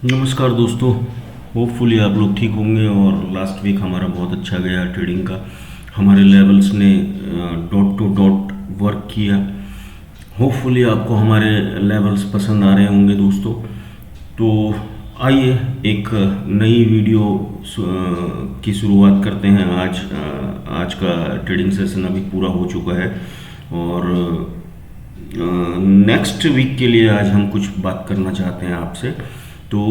नमस्कार दोस्तों। होपफुली आप लोग ठीक होंगे। और लास्ट वीक हमारा बहुत अच्छा गया ट्रेडिंग का। हमारे लेवल्स ने डॉट टू डॉट वर्क किया। होपफुली आपको हमारे लेवल्स पसंद आ रहे होंगे दोस्तों। तो आइए एक नई वीडियो की शुरुआत करते हैं। आज का ट्रेडिंग सेशन अभी पूरा हो चुका है और नेक्स्ट वीक के लिए आज हम कुछ बात करना चाहते हैं आपसे। तो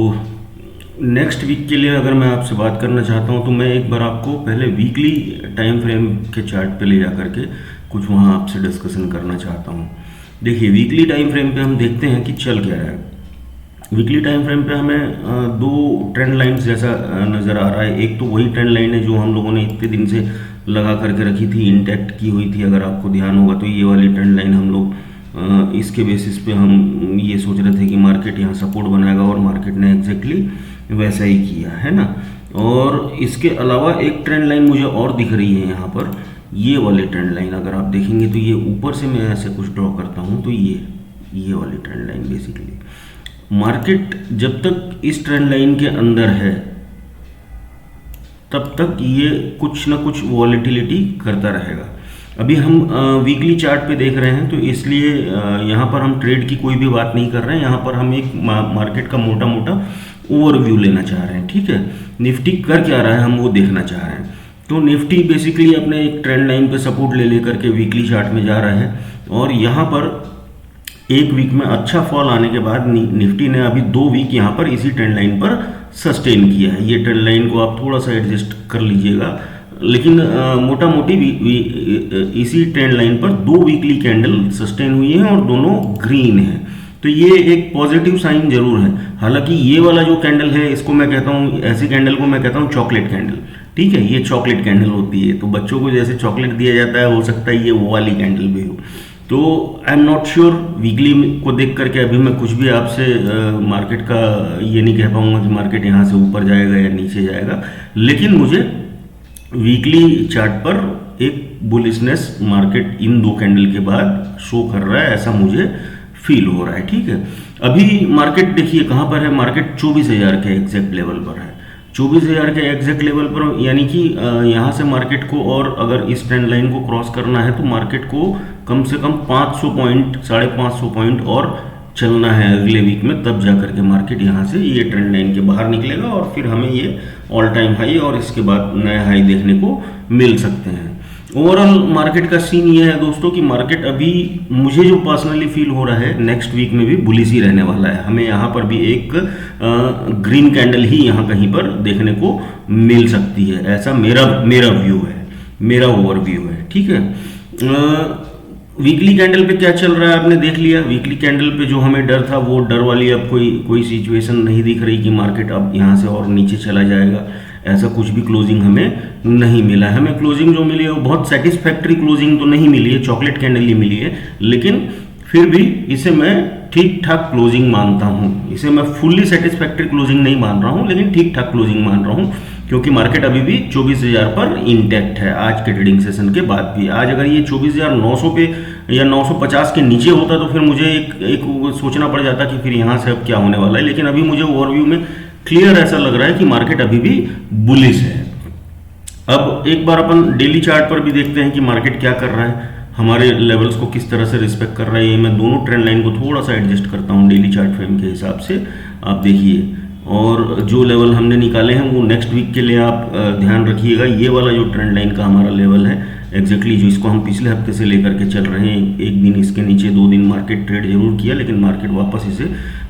नेक्स्ट वीक के लिए अगर मैं आपसे बात करना चाहता हूं तो मैं एक बार आपको पहले वीकली टाइम फ्रेम के चार्ट पे ले जा करके कुछ वहां आपसे डिस्कशन करना चाहता हूं। देखिए, वीकली टाइम फ्रेम पे हम देखते हैं कि चल क्या रहा है। वीकली टाइम फ्रेम पे हमें दो ट्रेंड लाइन्स जैसा नज़र आ रहा है। एक तो वही ट्रेंड लाइन है जो हम लोगों ने इतने दिन से लगा करके रखी थी, इंटैक्ट की हुई थी। अगर आपको ध्यान होगा तो ये वाली ट्रेंड लाइन हम लोग इसके बेसिस पे हम ये सोच रहे थे कि मार्केट यहाँ सपोर्ट बनाएगा और मार्केट ने एग्जैक्टली वैसा ही किया है ना। और इसके अलावा एक ट्रेंड लाइन मुझे और दिख रही है यहाँ पर, ये वाली ट्रेंड लाइन। अगर आप देखेंगे तो ये ऊपर से मैं ऐसे कुछ ड्रॉ करता हूँ तो ये वाली ट्रेंड लाइन बेसिकली मार्केट जब तक इस ट्रेंड लाइन के अंदर है तब तक ये कुछ ना कुछ वॉलेटिलिटी करता रहेगा। अभी हम वीकली चार्ट पे देख रहे हैं तो इसलिए यहाँ पर हम ट्रेड की कोई भी बात नहीं कर रहे हैं। यहाँ पर हम एक मार्केट का मोटा मोटा ओवरव्यू लेना चाह रहे हैं। ठीक है, निफ्टी कर क्या रहा है हम वो देखना चाह रहे हैं। तो निफ्टी बेसिकली अपने एक ट्रेंड लाइन पे सपोर्ट ले लेकर के वीकली चार्ट में जा रहा है और यहाँ पर एक वीक में अच्छा फॉल आने के बाद निफ्टी ने अभी 2 वीक यहाँ पर इसी ट्रेंड लाइन पर सस्टेन किया है। ये ट्रेंड लाइन को आप थोड़ा सा एडजस्ट कर लीजिएगा, लेकिन मोटा मोटी इसी ट्रेंड लाइन पर 2 वीकली कैंडल सस्टेन हुई हैं और दोनों ग्रीन हैं। तो ये एक पॉजिटिव साइन जरूर है। हालांकि ये वाला जो कैंडल है इसको मैं कहता हूँ, ऐसी कैंडल को मैं कहता हूँ चॉकलेट कैंडल। ठीक है, ये चॉकलेट कैंडल होती है। तो बच्चों को जैसे चॉकलेट दिया जाता है, हो सकता है ये वो वाली कैंडल भी हो। तो I am not sure, weekly को देख करके अभी मैं कुछ भी आपसे मार्केट का ये नहीं कह पाऊंगा कि मार्केट यहाँ से ऊपर जाएगा या नीचे जाएगा, लेकिन मुझे वीकली चार्ट पर एक बुलिशनेस मार्केट इन 2 कैंडल के बाद शो कर रहा है, ऐसा मुझे फील हो रहा है। ठीक है, अभी मार्केट देखिए कहाँ पर है। मार्केट 24,000 के एग्जैक्ट लेवल पर है। 24,000 के एग्जैक्ट लेवल पर, यानी कि यहाँ से मार्केट को और अगर इस ट्रेंड लाइन को क्रॉस करना है तो मार्केट को कम से कम 500 पॉइंट 550 पॉइंट और चलना है अगले वीक में, तब जा करके मार्केट यहाँ से ये ट्रेंड लाइन के बाहर निकलेगा और फिर हमें ये ऑल टाइम हाई और इसके बाद नया हाई देखने को मिल सकते हैं। ओवरऑल मार्केट का सीन ये है दोस्तों कि मार्केट अभी मुझे जो पर्सनली फील हो रहा है नेक्स्ट वीक में भी बुलिश ही रहने वाला है। हमें यहाँ पर भी एक ग्रीन कैंडल ही यहाँ कहीं पर देखने को मिल सकती है, ऐसा मेरा व्यू है, मेरा ओवरव्यू है। ठीक है, वीकली कैंडल पे क्या चल रहा है आपने देख लिया। वीकली कैंडल पे जो हमें डर था वो डर वाली अब कोई सिचुएशन नहीं दिख रही कि मार्केट अब यहाँ से और नीचे चला जाएगा। ऐसा कुछ भी क्लोजिंग हमें नहीं मिला है। हमें क्लोजिंग जो मिली है वो बहुत सेटिस्फैक्ट्री क्लोजिंग तो नहीं मिली है, चॉकलेट कैंडल ही मिली है, लेकिन फिर भी इसे मैं ठीक ठाक क्लोजिंग मानता हूँ। इसे मैं फुल्ली सेटिस्फैक्ट्री क्लोजिंग नहीं मान रहा हूँ, लेकिन ठीक ठाक क्लोजिंग मान रहा हूँ, क्योंकि मार्केट अभी भी 24,000 पर इंटैक्ट है आज के ट्रेडिंग सेशन के बाद भी। आज अगर ये 24,900 पे या 950 के नीचे होता तो फिर मुझे एक सोचना पड़ जाता कि फिर यहाँ से अब क्या होने वाला है, लेकिन अभी मुझे ओवरव्यू में क्लियर ऐसा लग रहा है कि मार्केट अभी भी बुलिश है। अब एक बार अपन डेली चार्ट पर भी देखते हैं कि मार्केट क्या कर रहा है, हमारे लेवल्स को किस तरह से रिस्पेक्ट कर रहा है। ये मैं दोनों ट्रेंड लाइन को थोड़ा सा एडजस्ट करता हूँ डेली चार्ट फ्रेम के हिसाब से, आप देखिए। और जो लेवल हमने निकाले हैं वो नेक्स्ट वीक के लिए आप ध्यान रखिएगा। ये वाला जो ट्रेंड लाइन का हमारा लेवल है एग्जैक्टली जो इसको हम पिछले हफ्ते से लेकर के चल रहे हैं, एक दिन इसके नीचे 2 दिन मार्केट ट्रेड जरूर किया, लेकिन मार्केट वापस इसे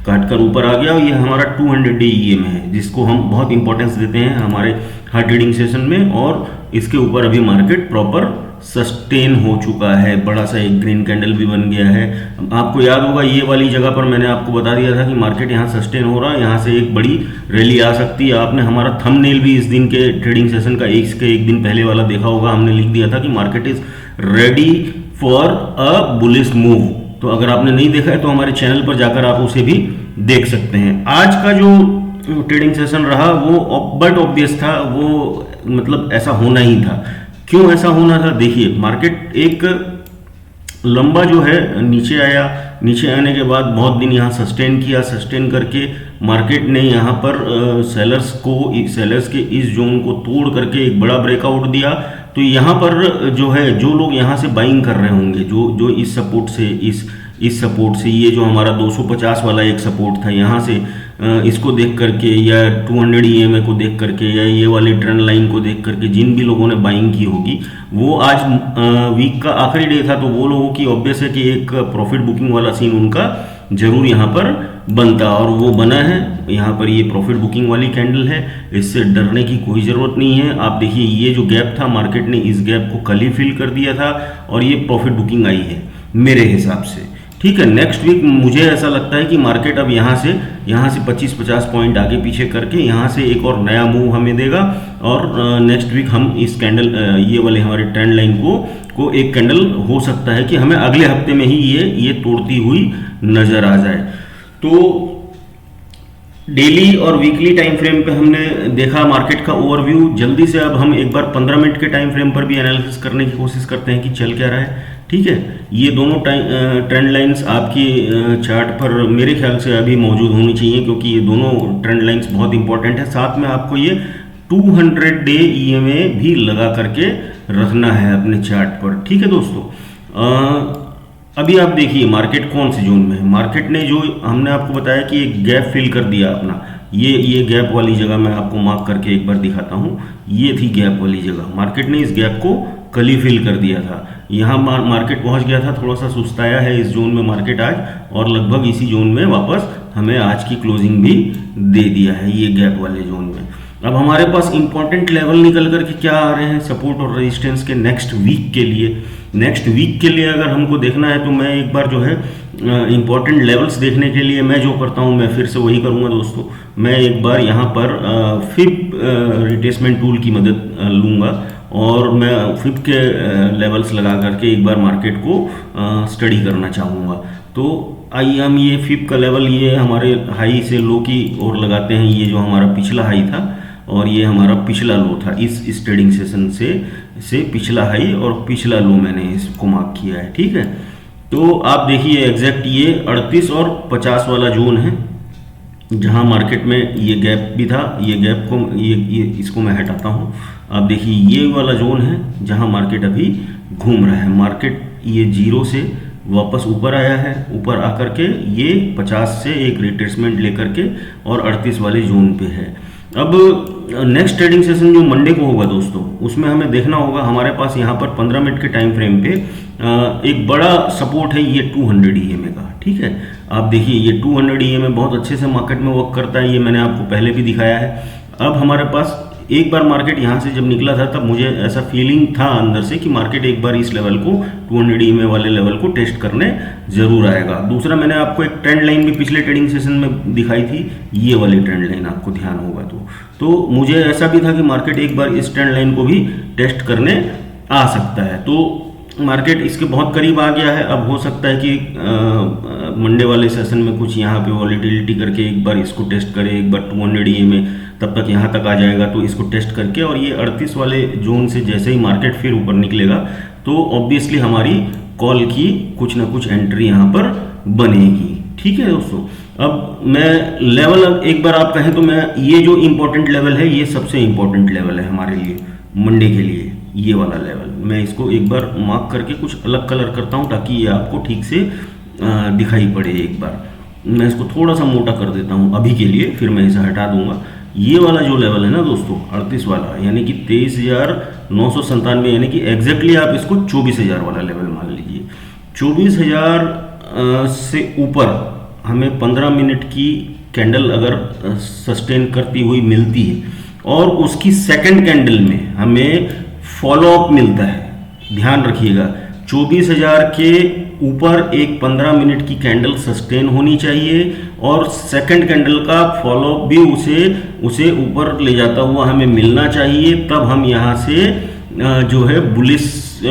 काट कर ऊपर आ गया। और ये हमारा 200 डे EM है जिसको हम बहुत इंपॉर्टेंस देते हैं हमारे हर ट्रेडिंग सेशन में, और इसके ऊपर अभी मार्केट प्रॉपर सस्टेन हो चुका है। बड़ा सा एक ग्रीन कैंडल भी बन गया है। आपको याद होगा ये वाली जगह पर मैंने आपको बता दिया था कि मार्केट यहाँ सस्टेन हो रहा है, यहाँ से एक बड़ी रैली आ सकती है। आपने हमारा थंबनेल भी इस दिन के ट्रेडिंग सेशन का एक दिन पहले वाला देखा होगा। हमने लिख दिया था कि market is ready for a bullish move. तो अगर आपने नहीं देखा है तो हमारे चैनल पर जाकर आप उसे भी देख सकते हैं। आज का जो ट्रेडिंग सेशन रहा वो बट ऑब्वियस था, वो मतलब ऐसा होना ही था। क्यों ऐसा होना था? देखिए, मार्केट एक लंबा जो है नीचे आया, नीचे आने के बाद बहुत दिन यहाँ सस्टेन किया, सस्टेन करके मार्केट ने यहाँ पर सेलर्स के इस जोन को तोड़ करके एक बड़ा ब्रेकआउट दिया। तो यहाँ पर जो है, जो लोग यहाँ से बाइंग कर रहे होंगे, जो इस सपोर्ट से ये जो हमारा 250 वाला एक सपोर्ट था, यहाँ से इसको देख करके या 200 EMA को देख करके या ये वाली ट्रेंड लाइन को देख करके जिन भी लोगों ने बाइंग की होगी, वो आज वीक का आखिरी डे था, तो वो लोगों की ऑब्वियस है कि एक प्रॉफिट बुकिंग वाला सीन उनका जरूर यहाँ पर बनता, और वो बना है। यहाँ पर ये प्रॉफिट बुकिंग वाली कैंडल है, इससे डरने की कोई ज़रूरत नहीं है। आप देखिए ये जो गैप था, मार्केट ने इस गैप को कल ही फिल कर दिया था और ये प्रॉफिट बुकिंग आई है मेरे हिसाब से। ठीक है, नेक्स्ट वीक मुझे ऐसा लगता है कि मार्केट अब यहाँ से 25-50 पॉइंट आगे पीछे करके यहाँ से एक और नया मूव हमें देगा, और नेक्स्ट वीक हम इस कैंडल ये वाले हमारे ट्रेंड लाइन को एक कैंडल हो सकता है कि हमें अगले हफ्ते में ही ये तोड़ती हुई नजर आ जाए। तो डेली और वीकली टाइम फ्रेम पे हमने देखा मार्केट का ओवरव्यू। जल्दी से अब हम एक बार 15 मिनट के टाइम फ्रेम पर भी एनालिसिस करने की कोशिश करते हैं कि चल क्या रहा है। ठीक है, ये दोनों ट्रेंड लाइंस आपकी चार्ट पर मेरे ख्याल से अभी मौजूद होनी चाहिए, क्योंकि ये दोनों ट्रेंड लाइंस बहुत इंपॉर्टेंट है। साथ में आपको ये 200 डे EMA भी लगा करके रखना है अपने चार्ट पर। ठीक है दोस्तों, अभी आप देखिए मार्केट कौन से जोन में है। मार्केट ने जो हमने आपको बताया कि एक गैप फिल कर दिया अपना, ये गैप वाली जगह मैं आपको मार्क करके एक बार दिखाता हूँ। ये थी गैप वाली जगह, मार्केट ने इस गैप को कल ही फिल कर दिया था। यहाँ मार्केट पहुँच गया था, थोड़ा सा सुस्ताया है इस जोन में मार्केट आज, और लगभग इसी जोन में वापस हमें आज की क्लोजिंग भी दे दिया है, ये गैप वाले जोन में। अब हमारे पास इंपॉर्टेंट लेवल निकल करके क्या आ रहे हैं सपोर्ट और रेजिस्टेंस के नेक्स्ट वीक के लिए। नेक्स्ट वीक के लिए अगर हमको देखना है तो मैं एक बार जो है इंपॉर्टेंट लेवल्स देखने के लिए मैं जो करता हूं, मैं फिर से वही करूंगा दोस्तों। मैं एक बार यहां पर फिब रिट्रेसमेंट टूल की मदद लूंगा, और मैं फिब के लेवल्स लगा करके एक बार मार्केट को स्टडी करना चाहूँगा। तो आइए हम ये फिब का लेवल ये हमारे हाई से लो की ओर लगाते हैं। ये जो हमारा पिछला हाई था और ये हमारा पिछला लो था, इस ट्रेडिंग सेशन से पिछला हाई और पिछला लो मैंने इसको मार्क किया है। ठीक है, तो आप देखिए एग्जैक्ट ये 38 और 50 वाला जोन है, जहां मार्केट में ये गैप भी था। ये गैप को ये इसको मैं हटाता हूं। आप देखिए ये वाला जोन है जहां मार्केट अभी घूम रहा है। मार्केट ये 0 से वापस ऊपर आया है, ऊपर आकर के ये 50 से एक रिट्रेसमेंट लेकर के और 38 वाले जोन पे है। अब नेक्स्ट ट्रेडिंग सेशन जो मंडे को होगा दोस्तों, उसमें हमें देखना होगा हमारे पास यहाँ पर 15 मिनट के टाइम फ्रेम पे एक बड़ा सपोर्ट है ये 200 EMA का। ठीक है, आप देखिए ये 200 EMA बहुत अच्छे से मार्केट में वर्क करता है, ये मैंने आपको पहले भी दिखाया है। अब हमारे पास एक बार मार्केट यहाँ से जब निकला था तब मुझे ऐसा फीलिंग था अंदर से कि मार्केट एक बार इस लेवल को 200 EMA वाले लेवल को टेस्ट करने जरूर आएगा। दूसरा मैंने आपको एक ट्रेंड लाइन भी पिछले ट्रेडिंग सेशन में दिखाई थी, ये वाली ट्रेंड लाइन आपको ध्यान होगा तो मुझे ऐसा भी था कि मार्केट एक बार इस ट्रेंड लाइन को भी टेस्ट करने आ सकता है। तो मार्केट इसके बहुत करीब आ गया है। अब हो सकता है कि मंडे वाले सेशन में कुछ यहाँ पे वॉलीटिलिटी करके एक बार इसको टेस्ट करे, एक बार 200 EMA तब तक यहाँ तक आ जाएगा, तो इसको टेस्ट करके और ये 38 वाले जोन से जैसे ही मार्केट फिर ऊपर निकलेगा तो ऑब्वियसली हमारी कॉल की कुछ ना कुछ एंट्री यहाँ पर बनेगी। ठीक है दोस्तों, अब मैं लेवल एक बार आप कहें तो मैं ये जो इम्पोर्टेंट लेवल है ये सबसे इम्पोर्टेंट लेवल है हमारे लिए मंडे के लिए, ये वाला लेवल मैं इसको एक बार मार्क करके कुछ अलग कलर करता हूँ ताकि ये आपको ठीक से दिखाई पड़े। एक बार मैं इसको थोड़ा सा मोटा कर देता हूँ अभी के लिए, फिर मैं इसे हटा दूंगा। ये वाला जो लेवल है ना दोस्तों 38 वाला, यानी कि 23,997, यानी कि एग्जैक्टली आप इसको 24,000 वाला लेवल मान लीजिए। 24,000 से ऊपर हमें 15 मिनट की कैंडल अगर सस्टेन करती हुई मिलती है और उसकी सेकंड कैंडल में हमें फॉलो अप मिलता है, ध्यान रखिएगा 24,000 के ऊपर एक 15 मिनट की कैंडल सस्टेन होनी चाहिए और सेकंड कैंडल का फॉलो अप भी उसे ऊपर ले जाता हुआ हमें मिलना चाहिए। तब हम यहाँ से जो है बुलिश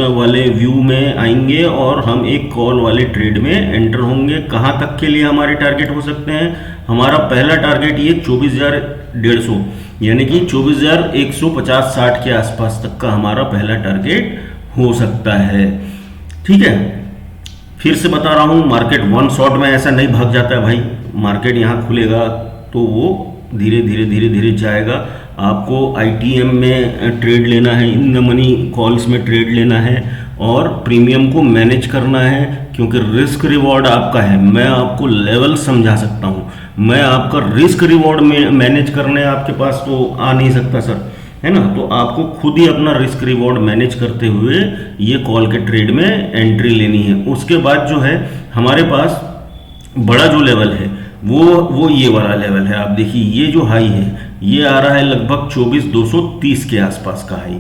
वाले व्यू में आएंगे और हम एक कॉल वाले ट्रेड में एंटर होंगे। कहाँ तक के लिए हमारे टारगेट हो सकते हैं? हमारा पहला टारगेट ये 24,150 यानी कि 24,150-60 के आसपास तक का हमारा पहला टारगेट हो सकता है। ठीक है, फिर से बता रहा हूँ, मार्केट वन शॉट में ऐसा नहीं भाग जाता है भाई। मार्केट यहाँ खुलेगा तो वो धीरे धीरे धीरे धीरे जाएगा। आपको आईटीएम में ट्रेड लेना है, इन द मनी कॉल्स में ट्रेड लेना है और प्रीमियम को मैनेज करना है, क्योंकि रिस्क रिवॉर्ड आपका है। मैं आपको लेवल समझा सकता हूँ, मैं आपका रिस्क रिवॉर्ड में मैनेज करने आपके पास तो आ नहीं सकता सर, है ना। तो आपको खुद ही अपना रिस्क रिवॉर्ड मैनेज करते हुए ये कॉल के ट्रेड में एंट्री लेनी है। उसके बाद जो है हमारे पास बड़ा जो लेवल है वो ये वाला लेवल है। आप देखिए ये जो हाई है ये आ रहा है लगभग 24,230 के आसपास का हाई।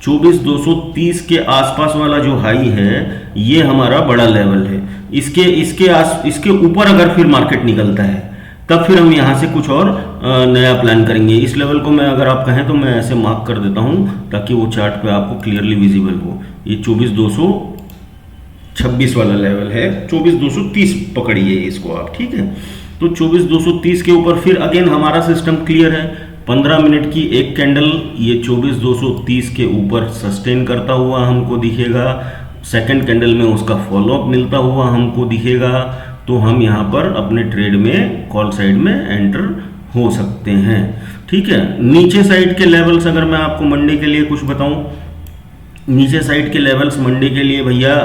24,230 के आसपास वाला जो हाई है ये हमारा बड़ा लेवल है। इसके ऊपर अगर फिर मार्केट निकलता है तब फिर हम यहाँ से कुछ और नया प्लान करेंगे। इस लेवल को मैं, अगर आप कहें तो मैं ऐसे मार्क कर देता हूँ ताकि वो चार्ट पे आपको क्लियरली विजिबल हो। ये 24,226 वाला लेवल है, 24,230 पकड़िए इसको आप, ठीक है। तो 24,230 के ऊपर फिर अगेन हमारा सिस्टम क्लियर है। 15 मिनट की एक कैंडल ये 24,230 के ऊपर सस्टेन करता हुआ हमको दिखेगा। सेकंड कैंडल में उसका फॉलोअप मिलता हुआ हमको दिखेगा। तो हम यहाँ पर अपने ट्रेड में कॉल साइड में एंटर हो सकते हैं, ठीक है। नीचे साइड के लेवल्स अगर मैं आपको मंडे के लिए कुछ बताऊं, नीचे साइड के लेवल्स मंडे के लिए भैया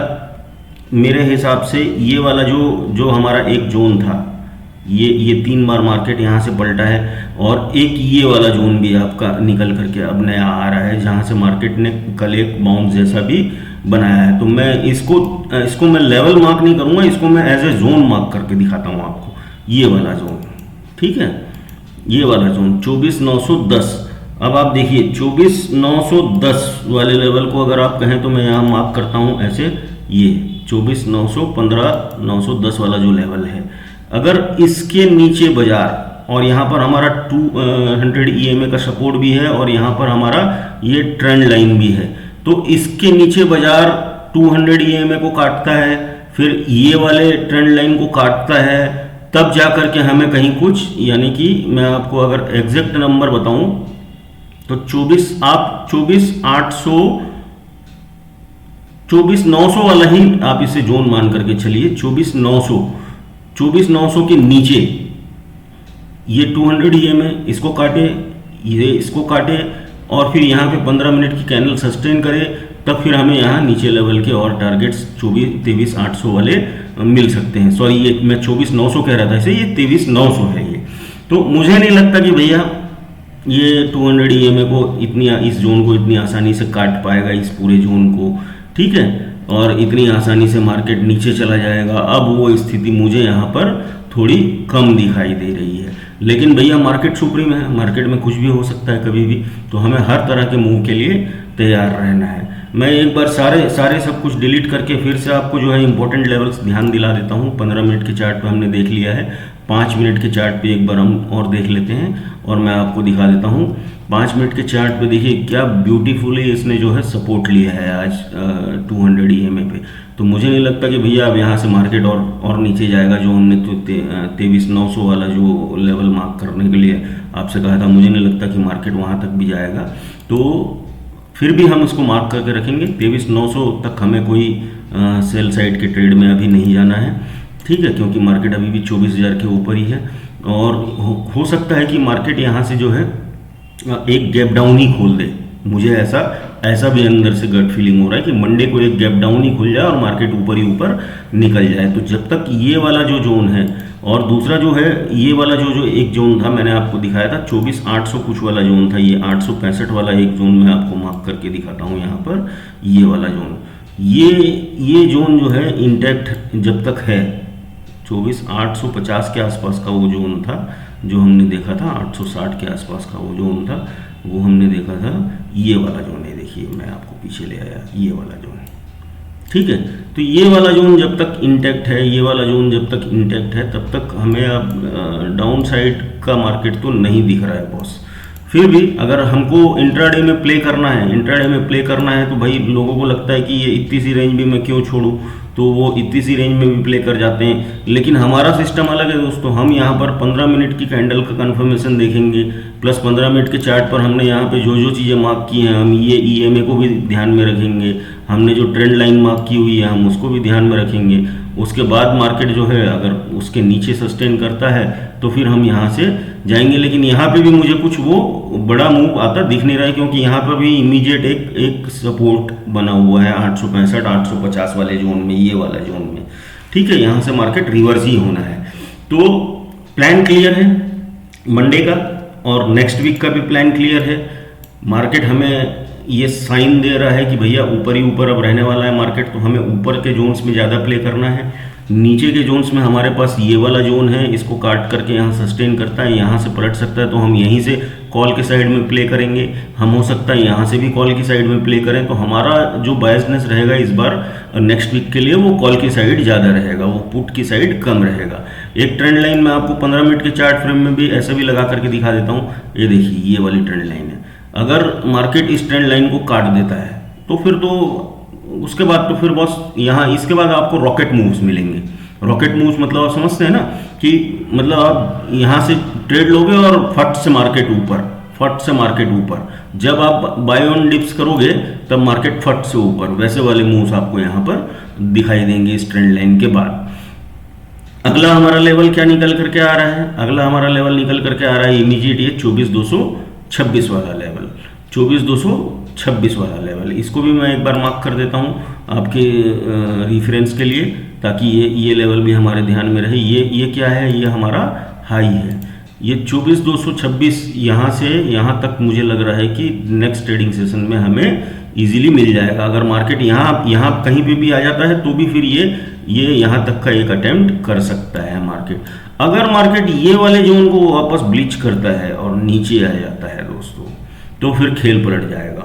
मेरे हिसाब से ये वाला जो हमारा एक जोन था, ये 3 बार मार्केट यहाँ से पलटा है और एक ये वाला जोन भी आपका निकल करके अब नया आ रहा है जहाँ से मार्केट ने कल एक बाउंस जैसा भी बनाया है। तो मैं इसको मैं लेवल मार्क नहीं करूँगा, इसको मैं एज ए जोन मार्क करके दिखाता हूँ आपको। ये वाला जोन, ठीक है, ये वाला जोन 24,910। अब आप देखिए 24,910 वाले लेवल को अगर आप कहें तो मैं यहाँ मार्क करता हूँ ऐसे, ये 24,915 910 वाला जो लेवल है, अगर इसके नीचे बाजार, और यहाँ पर हमारा 200 EMA का सपोर्ट भी है और यहाँ पर हमारा ये ट्रेंड लाइन भी है, तो इसके नीचे बाजार 200 EMA को काटता है, फिर ये वाले ट्रेंड लाइन को काटता है, तब जा करके हमें कहीं कुछ, यानी कि मैं आपको अगर एग्जैक्ट नंबर बताऊं तो 24,900 वाला ही आप इसे जोन मान करके चलिए। 24,900 के नीचे ये 200 EMA इसको काटे, ये इसको काटे और फिर यहाँ पे 15 मिनट की कैंडल सस्टेन करे, तब फिर हमें यहाँ नीचे लेवल के और टारगेट्स 23,800 वाले मिल सकते हैं। सॉरी, ये मैं 24,900 कह रहा था इसे, ये 23,900 है ये। तो मुझे नहीं लगता कि भैया ये 200 EMA को इस जोन को इतनी आसानी से काट पाएगा, इस पूरे जोन को, ठीक है, और इतनी आसानी से मार्केट नीचे चला जाएगा। अब वो स्थिति मुझे यहाँ पर थोड़ी कम दिखाई दे रही है। लेकिन भैया मार्केट सुप्रीम है, मार्केट में कुछ भी हो सकता है कभी भी, तो हमें हर तरह के मूव के लिए तैयार रहना है। मैं एक बार सारे सब कुछ डिलीट करके फिर से आपको जो है इंपॉर्टेंट लेवल्स ध्यान दिला देता हूँ। 15 मिनट के चार्ट पे हमने देख लिया है, 5 मिनट के चार्ट पे एक बार हम और देख लेते हैं और मैं आपको दिखा देता हूँ। 5 मिनट के चार्ट पे देखिए क्या ब्यूटीफुली इसने जो है सपोर्ट लिया है आज 200 EMA पे। तो मुझे नहीं लगता कि भैया अब यहाँ से मार्केट और नीचे जाएगा। जो हमने तो 23,900 वाला जो लेवल मार्क करने के लिए आपसे कहा था, मुझे नहीं लगता कि मार्केट वहाँ तक भी जाएगा। तो फिर भी हम इसको मार्क करके रखेंगे। 23,900 तक हमें कोई सेल साइड के ट्रेड में अभी नहीं जाना है, ठीक है, क्योंकि मार्केट अभी भी 24,000 के ऊपर ही है। और हो सकता है कि मार्केट यहाँ से जो है एक गैप डाउन ही खोल दे। मुझे ऐसा भी अंदर से गट फीलिंग हो रहा है कि मंडे को एक गैप डाउन ही खुल जाए और मार्केट ऊपर ही ऊपर निकल जाए। तो जब तक ये वाला जो जोन है, और दूसरा जो है ये वाला जो एक जोन था मैंने आपको दिखाया था 24,800 कुछ वाला जोन था, ये 865 वाला एक जोन मैं आपको मार्क करके दिखाता हूँ यहाँ पर। ये वाला जोन, ये जोन जो है इंटैक्ट जब तक है, 24,850 के आसपास का वो जोन था जो हमने देखा था, 860 के आसपास का वो जोन था, वो हमने देखा था। ये वाला जोन है, देखिए मैं आपको पीछे ले आया, ये वाला जोन, ठीक है। तो ये वाला जोन जब तक इंटैक्ट है, ये वाला जोन जब तक इंटैक्ट है, तब तक हमें अब डाउन साइड का मार्केट तो नहीं दिख रहा है बॉस। फिर भी अगर हमको इंट्राडे में प्ले करना है, तो भाई लोगों को लगता है कि ये इतनी सी रेंज भी मैं क्यों छोड़ूं, तो वो इतनी सी रेंज में भी प्ले कर जाते हैं। लेकिन हमारा सिस्टम अलग है दोस्तों। हम यहाँ पर 15 मिनट की कैंडल का कंफर्मेशन देखेंगे, प्लस 15 मिनट के चार्ट पर हमने यहाँ पे जो चीज़ें मार्क की हैं, हम ये EMA को भी ध्यान में रखेंगे, हमने जो ट्रेंड लाइन मार्क की हुई है हम उसको भी ध्यान में रखेंगे, उसके बाद मार्केट जो है अगर उसके नीचे सस्टेन करता है तो फिर हम यहाँ से जाएंगे। लेकिन यहाँ पे भी मुझे कुछ वो बड़ा मूव आता दिख नहीं रहा है, क्योंकि यहाँ पर भी इमीडिएट एक सपोर्ट बना हुआ है 865 850 वाले जोन में, ये वाला जोन में। ठीक है, यहाँ से मार्केट रिवर्स ही होना है। तो प्लान क्लियर है मंडे का, और नेक्स्ट वीक का भी प्लान क्लियर है। मार्केट हमें ये साइन दे रहा है कि भैया ऊपर ही ऊपर अब रहने वाला है मार्केट, तो हमें ऊपर के जोन्स में ज़्यादा प्ले करना है। नीचे के जोन्स में हमारे पास ये वाला जोन है, इसको काट करके यहाँ सस्टेन करता है, यहाँ से पलट सकता है, तो हम यहीं से कॉल के साइड में प्ले करेंगे। हम हो सकता है यहाँ से भी कॉल की साइड में प्ले करें। तो हमारा जो बायसनेस रहेगा इस बार नेक्स्ट वीक के लिए वो कॉल की साइड ज़्यादा रहेगा, वो पुट की साइड कम रहेगा। एक ट्रेंड लाइन मैं आपको 15 मिनट के चार्ट फ्रेम में भी ऐसे भी लगा करके दिखा देता हूँ। ये देखिए, ये वाली ट्रेंड लाइन है। अगर मार्केट इस ट्रेंड लाइन को काट देता है तो फिर तो उसके बाद तो फिर बस यहाँ इसके बाद आपको रॉकेट मूव्स मिलेंगे। रॉकेट मूव्स मतलब आप समझते हैं ना, कि मतलब आप यहाँ से ट्रेड लोगे और फट से मार्केट ऊपर, फट से मार्केट ऊपर। जब आप बाय ऑन डिप्स करोगे तब मार्केट फट से ऊपर, वैसे वाले मूव्स आपको यहाँ पर दिखाई देंगे इस ट्रेंड लाइन के बाद। अगला हमारा लेवल क्या निकल करके आ रहा है? अगला हमारा लेवल निकल करके आ रहा है इमीडिएट ये 24,226 वाला लेवल, 24,226 वाला लेवल। इसको भी मैं एक बार मार्क कर देता हूँ आपके रिफरेंस के लिए, ताकि ये लेवल भी हमारे ध्यान में रहे। ये क्या है? ये हमारा हाई है। ये 24,226 यहाँ से यहाँ तक मुझे लग रहा है कि नेक्स्ट ट्रेडिंग सेशन में हमें इजीली मिल जाएगा। अगर मार्केट यहाँ कहीं पे भी आ जाता है तो भी फिर ये यहाँ तक का एक अटेम्प्ट कर सकता है मार्केट। अगर मार्केट ये वाले जोन को वापस ब्लीच करता है और नीचे आ जाता है दोस्तों, तो फिर खेल पलट जाएगा।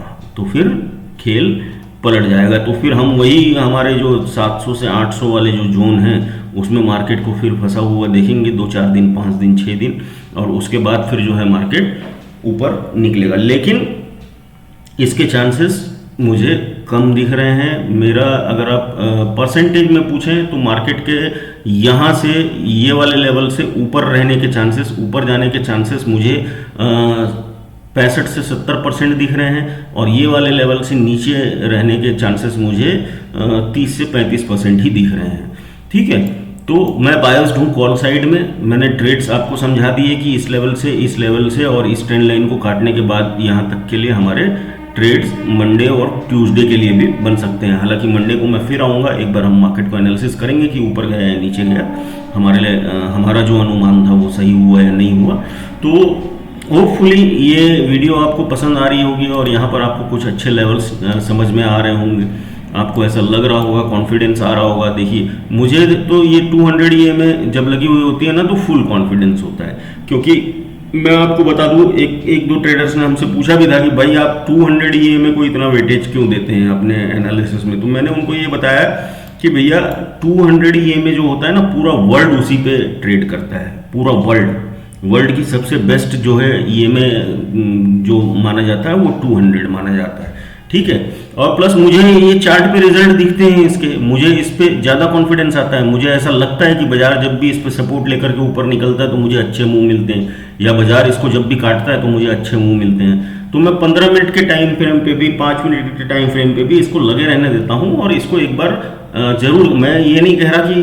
तो फिर हम वही हमारे जो 700 से 800 वाले जो जोन हैं उसमें मार्केट को फिर फंसा हुआ देखेंगे 2-4 दिन, 5 दिन, 6 दिन, और उसके बाद फिर जो है मार्केट ऊपर निकलेगा। लेकिन इसके चांसेस मुझे कम दिख रहे हैं। मेरा अगर आप परसेंटेज में पूछें तो मार्केट के यहाँ से ये वाले लेवल से ऊपर रहने के चांसेस, ऊपर जाने के चांसेस मुझे 65 से 70% दिख रहे हैं, और ये वाले लेवल से नीचे रहने के चांसेस मुझे 30 से 35% ही दिख रहे हैं। ठीक है, तो मैं बायस्ड हूँ कॉल साइड में। मैंने ट्रेड्स आपको समझा दिए कि इस लेवल से और इस ट्रेंड लाइन को काटने के बाद यहाँ तक के लिए हमारे ट्रेड्स मंडे और ट्यूसडे के लिए भी बन सकते हैं। हालांकि मंडे को मैं फिर आऊँगा, एक बार हम मार्केट को एनालिसिस करेंगे कि ऊपर गया या नीचे गया, हमारा जो अनुमान था वो सही हुआ या नहीं हुआ। तो होपफुली ये वीडियो आपको पसंद आ रही होगी और यहाँ पर आपको कुछ अच्छे लेवल्स समझ में आ रहे होंगे, आपको ऐसा लग रहा होगा, कॉन्फिडेंस आ रहा होगा। देखिए, मुझे तो ये 200 EMA जब लगी हुई होती है ना तो फुल कॉन्फिडेंस होता है, क्योंकि मैं आपको बता दूं, एक दो ट्रेडर्स ने हमसे पूछा भी था कि भाई आप 200 EMA को इतना वेटेज क्यों देते हैं अपने एनालिसिस में। तो मैंने उनको ये बताया कि भैया 200 EMA जो होता है ना, पूरा वर्ल्ड उसी पे ट्रेड करता है। पूरा वर्ल्ड की सबसे बेस्ट जो है EMA जो माना जाता है वो 200 माना जाता है। ठीक है, और प्लस मुझे ये चार्ट पे रिजल्ट दिखते हैं इसके, मुझे इस पे ज़्यादा कॉन्फिडेंस आता है। मुझे ऐसा लगता है कि बाजार जब भी इस पे सपोर्ट लेकर के ऊपर निकलता है तो मुझे अच्छे मूव मिलते हैं, या बाजार इसको जब भी काटता है तो मुझे अच्छे मूव मिलते हैं। तो मैं 15 मिनट के टाइम फ्रेम पे भी, 5 मिनट के टाइम फ्रेम पे भी इसको लगे रहने देता हूँ, और इसको एक बार जरूर, मैं ये नहीं कह रहा कि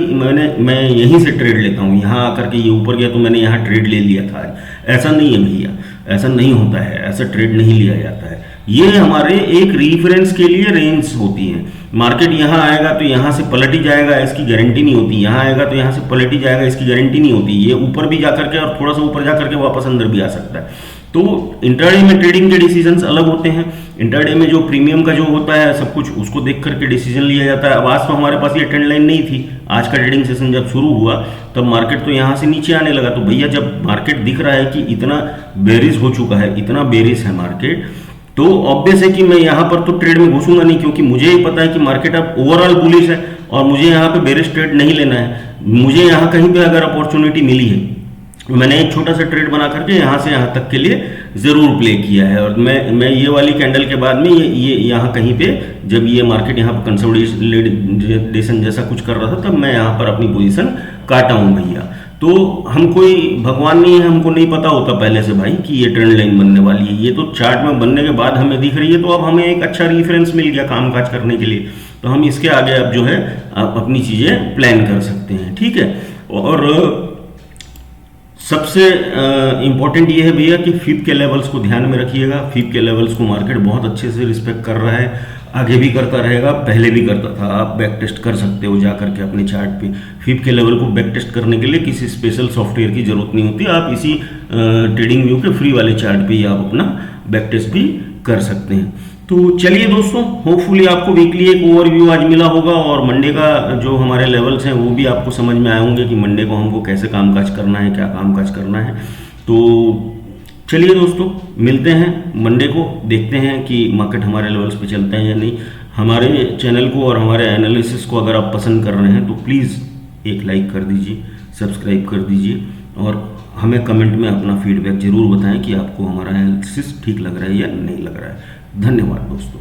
मैं यहीं से ट्रेड लेता हूँ, यहाँ आकर के ये ऊपर गया तो मैंने यहाँ ट्रेड ले लिया था। ऐसा नहीं है भैया, ऐसा नहीं होता है, ऐसा ट्रेड नहीं लिया जाता है। ये हमारे एक रेफरेंस के लिए रेंज होती है। मार्केट यहाँ आएगा तो यहाँ से पलट ही जाएगा, इसकी गारंटी नहीं होती। यहाँ आएगा तो यहाँ से पलट ही जाएगा, इसकी गारंटी नहीं होती। ये ऊपर भी जा करके और थोड़ा सा ऊपर जा करके वापस अंदर भी आ सकता है। तो इंट्राडे में ट्रेडिंग के डिसीजंस अलग होते हैं। इंट्राडे में जो प्रीमियम का जो होता है सब कुछ, उसको देख करके डिसीजन लिया जाता है। अब आज तो हमारे पास ये ट्रेंड लाइन नहीं थी। आज का ट्रेडिंग सेशन जब शुरू हुआ तब मार्केट तो यहाँ से नीचे आने लगा। तो भैया जब मार्केट दिख रहा है कि इतना बेरिश हो चुका है, इतना बेरिश है मार्केट, तो ऑब्वियस है कि मैं यहाँ पर तो ट्रेड में घुसूंगा नहीं, क्योंकि मुझे ही पता है कि मार्केट अब ओवरऑल बुलिश है और मुझे यहाँ पे बेरिश ट्रेड नहीं लेना है। मुझे यहाँ कहीं पे अगर अपॉर्चुनिटी मिली है, मैंने एक छोटा सा ट्रेड बना करके यहाँ से यहाँ तक के लिए ज़रूर प्ले किया है। और मैं ये वाली कैंडल के बाद में ये यहाँ कहीं पे जब ये मार्केट यहाँ पर कंसोलिडेशन जैसा कुछ कर रहा था तब मैं यहाँ पर अपनी पोजीशन काटा हूँ भैया। तो हम कोई भगवान नहीं है, हमको नहीं पता होता पहले से भाई कि ये ट्रेंड लाइन बनने वाली है। ये तो चार्ट में बनने के बाद हमें दिख रही है, तो अब हमें एक अच्छा रेफरेंस मिल गया काम काज करने के लिए। तो हम इसके आगे अब जो है आप अपनी चीज़ें प्लान कर सकते हैं, ठीक है। और सबसे इम्पॉर्टेंट ये है भैया कि फिब के लेवल्स को ध्यान में रखिएगा। फिब के लेवल्स को मार्केट बहुत अच्छे से रिस्पेक्ट कर रहा है, आगे भी करता रहेगा, पहले भी करता था। आप बैक टेस्ट कर सकते हो जा करके अपने चार्ट पे। फिब के लेवल को बैक टेस्ट करने के लिए किसी स्पेशल सॉफ्टवेयर की जरूरत नहीं होती, आप इसी ट्रेडिंग व्यू के फ्री वाले चार्ट पे ही आप अपना बैक टेस्ट भी कर सकते हैं। तो चलिए दोस्तों, होपफुली आपको वीकली एक ओवरव्यू आज मिला होगा और मंडे का जो हमारे लेवल्स हैं वो भी आपको समझ में आए होंगे कि मंडे को हमको कैसे कामकाज करना है, क्या कामकाज करना है। तो चलिए दोस्तों, मिलते हैं मंडे को, देखते हैं कि मार्केट हमारे लेवल्स पे चलते हैं या नहीं। हमारे चैनल को और हमारे एनालिसिस को अगर आप पसंद कर रहे हैं तो प्लीज़ एक लाइक कर दीजिए, सब्सक्राइब कर दीजिए और हमें कमेंट में अपना फीडबैक ज़रूर बताएं कि आपको हमारा एनालिसिस ठीक लग रहा है या नहीं लग रहा है। धन्यवाद दोस्तों।